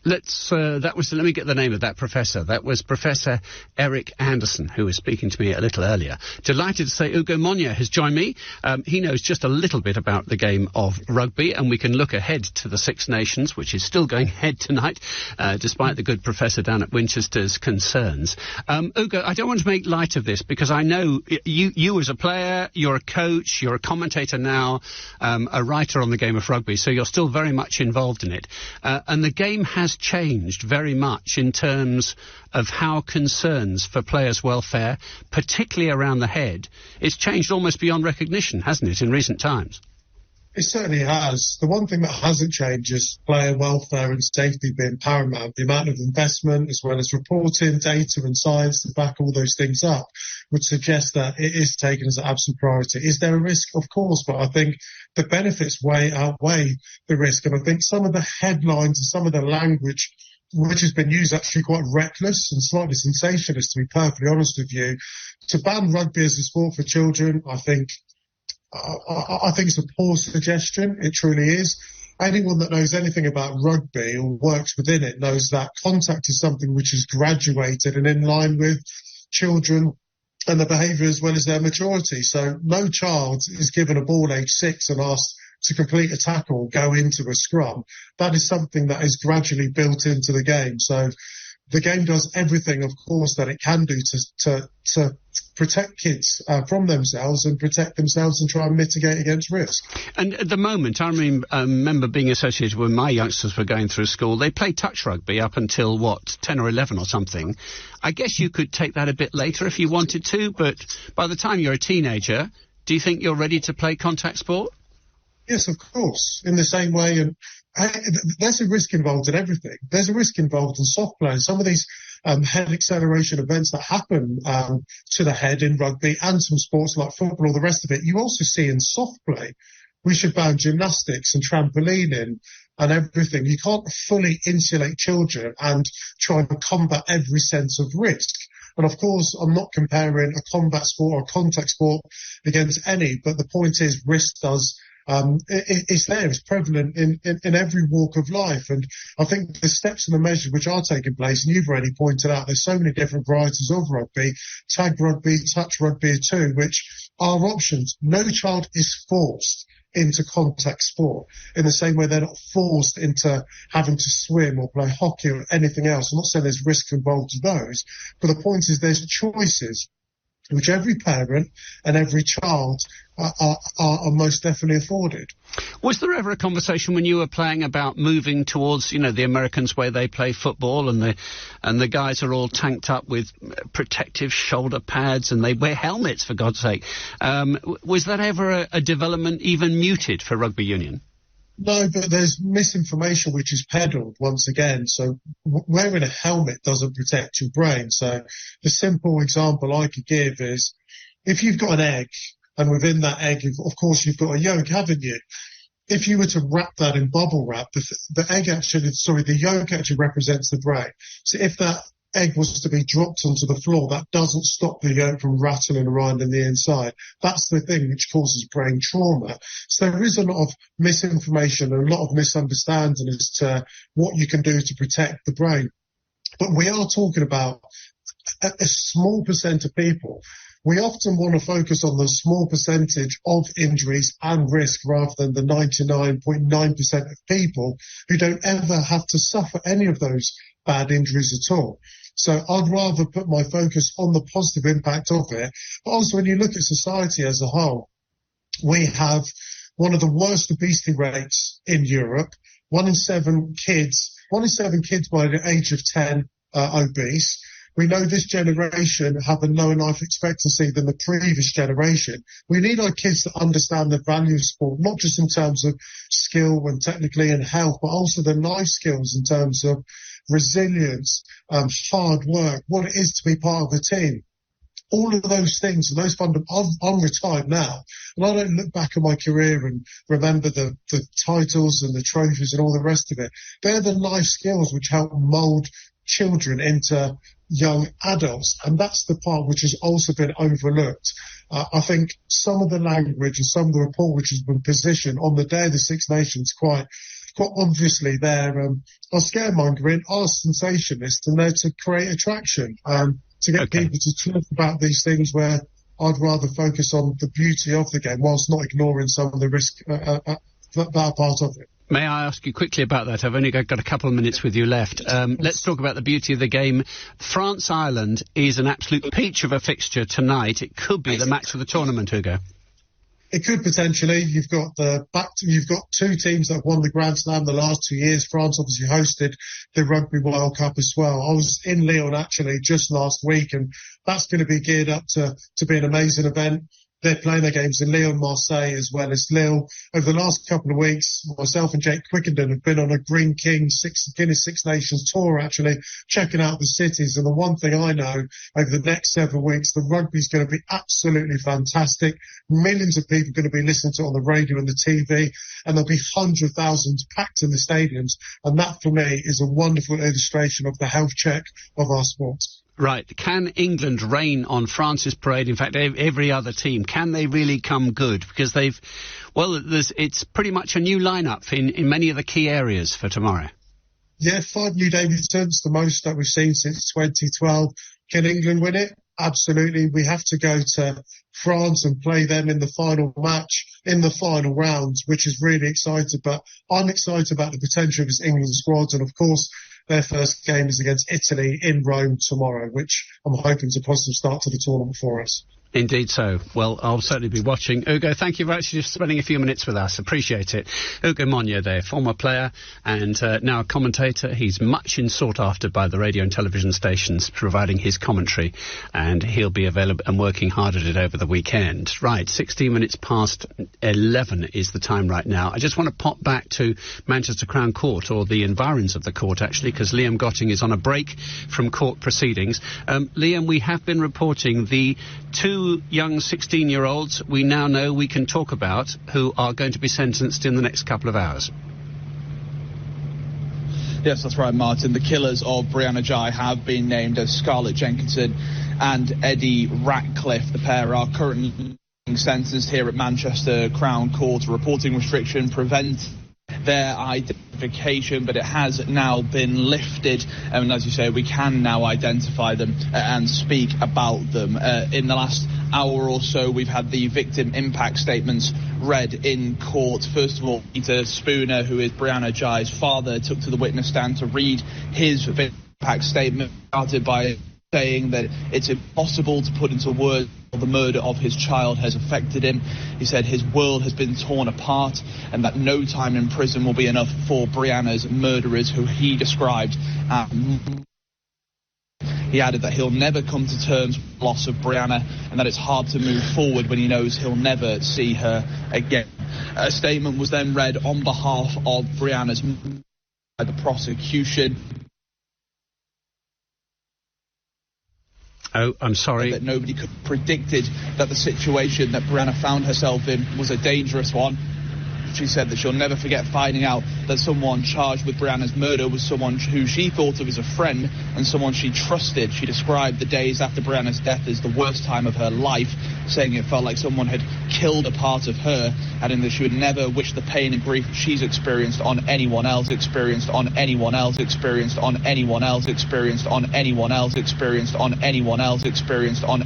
Let me get the name of that professor. That was Professor Eric Anderson, who was speaking to me a little earlier. Delighted to say Ugo Monye has joined me. He knows just a little bit about the game of rugby, and we can look ahead to the Six Nations, which is still going ahead tonight, despite the good professor down at Winchester's concerns. Ugo, I don't want to make light of this, because I know you as a player, you're a coach, you're a commentator now, a writer on the game of rugby, so you're still very much involved in it. And the game has changed very much in terms of how concerns for players' welfare, particularly around the head, it's changed almost beyond recognition, hasn't it, in recent times? It certainly has. The one thing that hasn't changed is player welfare and safety being paramount. The amount of investment, as well as reporting, data and science to back all those things up, would suggest that it is taken as an absolute priority. Is there a risk? Of course, but I think the benefits way outweigh the risk. And I think some of the headlines and some of the language which has been used actually quite reckless and slightly sensationalist, to be perfectly honest with you. To ban rugby as a sport for children, I think it's a poor suggestion. It truly is. Anyone that knows anything about rugby or works within it knows that contact is something which is graduated and in line with children and their behaviour as well as their maturity. So no child is given a ball age 6 and asked to complete a tackle or go into a scrum. That is something that is gradually built into the game. So the game does everything, of course, that it can do to protect kids from themselves and protect themselves and try and mitigate against risk. And at the moment, I remember being associated when my youngsters were going through school. They played touch rugby up until, 10 or 11 or something. I guess you could take that a bit later if you wanted to, but by the time you're a teenager, do you think you're ready to play contact sport? Yes, of course, in the same way. And there's a risk involved in everything. There's a risk involved in soft play. Some of these head acceleration events that happen to the head in rugby and some sports like football, all the rest of it, you also see in soft play. We should ban gymnastics and trampolining and everything. You can't fully insulate children and try and combat every sense of risk. And of course, I'm not comparing a combat sport or a contact sport against any, but the point is risk does it's there, it's prevalent in every walk of life. And I think the steps and the measures which are taking place, and you've already pointed out, there's so many different varieties of rugby, tag rugby, touch rugby too, which are options. No child is forced into contact sport in the same way they're not forced into having to swim or play hockey or anything else. I'm not saying there's risk involved with those, but the point is there's choices which every parent and every child are most definitely afforded. Was there ever a conversation when you were playing about moving towards, the Americans where they play football and the guys are all tanked up with protective shoulder pads and they wear helmets, for God's sake? Was that ever a development even muted for rugby union? No, but there's misinformation which is peddled once again. So wearing a helmet doesn't protect your brain. So the simple example I could give is if you've got an egg and within that egg, of course, you've got a yolk, haven't you? If you were to wrap that in bubble wrap, the yolk actually represents the brain. So if that egg was to be dropped onto the floor, that doesn't stop the yolk from rattling around in the inside. That's the thing which causes brain trauma. So there is a lot of misinformation and a lot of misunderstanding as to what you can do to protect the brain. But we are talking about a small percent of people. We often want to focus on the small percentage of injuries and risk rather than the 99.9% of people who don't ever have to suffer any of those bad injuries at all. So I'd rather put my focus on the positive impact of it. But also when you look at society as a whole, we have one of the worst obesity rates in Europe. 1 in 7 kids by the age of 10 obese. We know this generation have a lower life expectancy than the previous generation. We need our kids to understand the value of sport, not just in terms of skill and technically and health, but also the life skills in terms of resilience, hard work, what it is to be part of a team. All of those things, and those I'm retired now, and I don't look back at my career and remember the titles and the trophies and all the rest of it. They're the life skills which help mould children into young adults, and that's the part which has also been overlooked. I think some of the language and some of the report which has been positioned on the day of the Six Nations quite quite obviously they're scaremongering, are sensationalists, and they're to create attraction, to get people to talk about these things where I'd rather focus on the beauty of the game whilst not ignoring some of the risk that are part of it. May I ask you quickly about that? I've only got a couple of minutes with you left. Let's talk about the beauty of the game. France-Ireland is an absolute peach of a fixture tonight. It could be the match of the tournament, Hugo. It could potentially. You've got two teams that have won the Grand Slam the last 2 years. France obviously hosted the Rugby World Cup as well. I was in Lyon actually just last week, and that's going to be geared up to be an amazing event. They're playing their games in Lyon, Marseille, as well as Lille. Over the last couple of weeks, myself and Jake Quickenden have been on a Greene King Guinness Six Nations tour, actually, checking out the cities. And the one thing I know, over the next several weeks, the rugby's going to be absolutely fantastic. Millions of people are going to be listening to it on the radio and the TV, and there'll be hundreds of thousands packed in the stadiums. And that, for me, is a wonderful illustration of the health check of our sport. Right. Can England rain on France's parade? In fact, every other team. Can they really come good? Because it's pretty much a new lineup in many of the key areas for tomorrow. Yeah, 5 new debutants, the most that we've seen since 2012. Can England win it? Absolutely. We have to go to France and play them in the final match, in the final round, which is really exciting. But I'm excited about the potential of this England squad. And of course, their first game is against Italy in Rome tomorrow, which I'm hoping is a positive start to the tournament for us. Indeed so. Well, I'll certainly be watching. Hugo, thank you for actually just spending a few minutes with us. Appreciate it. Hugo Monye there, former player and now a commentator. He's much sought after by the radio and television stations, providing his commentary, and he'll be available and working hard at it over the weekend. Right, 16 minutes past 11 is the time right now. I just want to pop back to Manchester Crown Court, or the environs of the court, actually, because Liam Gotting is on a break from court proceedings. Liam, we have been reporting the two young 16-year-olds we now know we can talk about who are going to be sentenced in the next couple of hours. Yes, that's right, Martin. The killers of Brianna Ghey have been named as Scarlett Jenkinson and Eddie Ratcliffe. The pair are currently sentenced here at Manchester Crown Court. A reporting restriction prevents their identification, but it has now been lifted, and as you say, we can now identify them and speak about them. In the last hour or so, we've had the victim impact statements read in court. First of all, Peter Spooner, who is Brianna Ghey's father, took to the witness stand to read his victim impact statement, started by saying that it's impossible to put into words how the murder of his child has affected him. He said his world has been torn apart and that no time in prison will be enough for Brianna's murderers, who he described as... He added that he'll never come to terms with the loss of Brianna and that it's hard to move forward when he knows he'll never see her again. A statement was then read on behalf of Brianna's murder by the prosecution. Oh, I'm sorry. That nobody could have predicted that the situation that Brianna found herself in was a dangerous one. She said that she'll never forget finding out that someone charged with Brianna's murder was someone who she thought of as a friend and someone she trusted. She described the days after Brianna's death as the worst time of her life, saying it felt like someone had killed a part of her, adding that she would never wish the pain and grief she's experienced on anyone else, experienced on anyone else, experienced on anyone else, experienced on anyone else, experienced on anyone else, experienced on